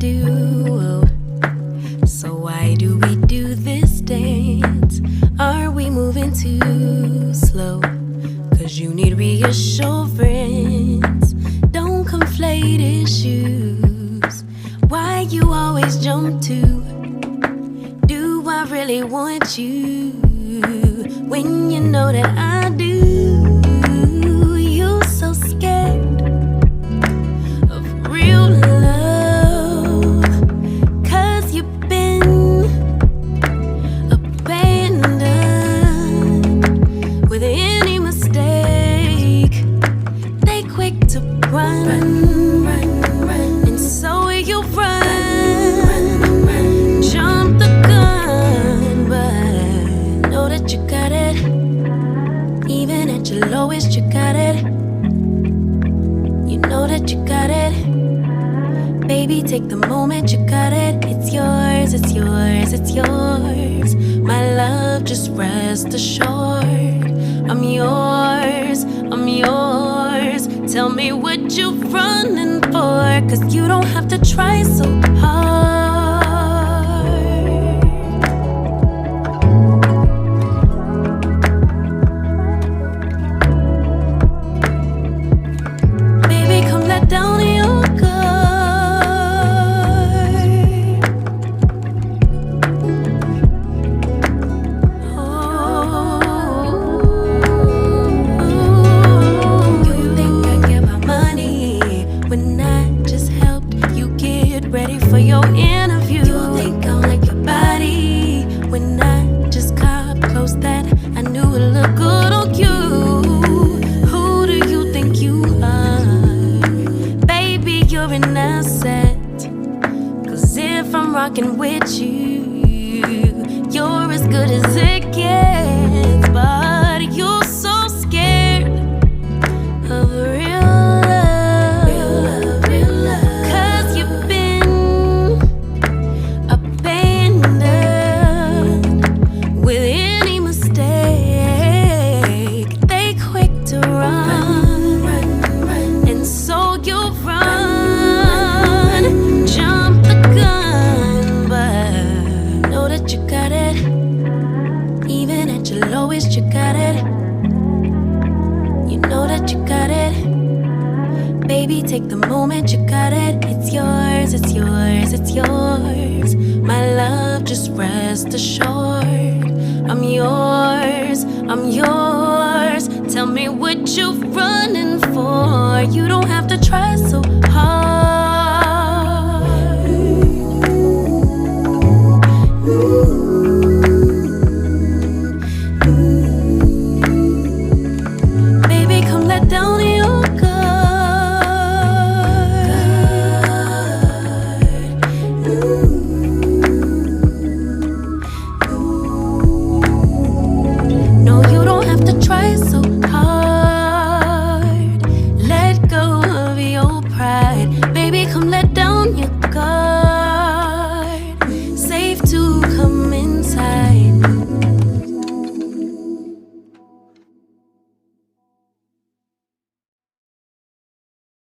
do. So why do we do this dance? Are we moving too slow? Cause you need reassurance. Don't conflate issues. Why you always jump to? Do I really want you? When you know that I do. You so scared of real love, cause you've been abandoned. With any mistake, they quick to run, and so you run. Jump the gun, but know that you got it. Even at your lowest, you got it. You know that you got it. Baby, take the moment, you got it. It's yours, it's yours, it's yours. My love, just rest assured. I'm yours, I'm yours. Tell me what you running for, cause you don't have to try so hard. Baby, come let down your guard. You think I care about money when I just helped you get ready for your interview? You think I like your body when I just got close that I knew it looked good on you? Who do you think you are? Baby, you're an asset. Cause if I'm rocking with you, you're as good as it gets. But you're so scared of real love, cause you've been abandoned. With any mistake, they quick to run, and so you run. Jump the gun, but know that you got it. Even at your lowest, you got it. You know that you got it. Baby, take the moment, you got it. It's yours, it's yours, it's yours. My love, just rest assured. I'm yours, I'm yours. Tell me what you running for. You don't have to try so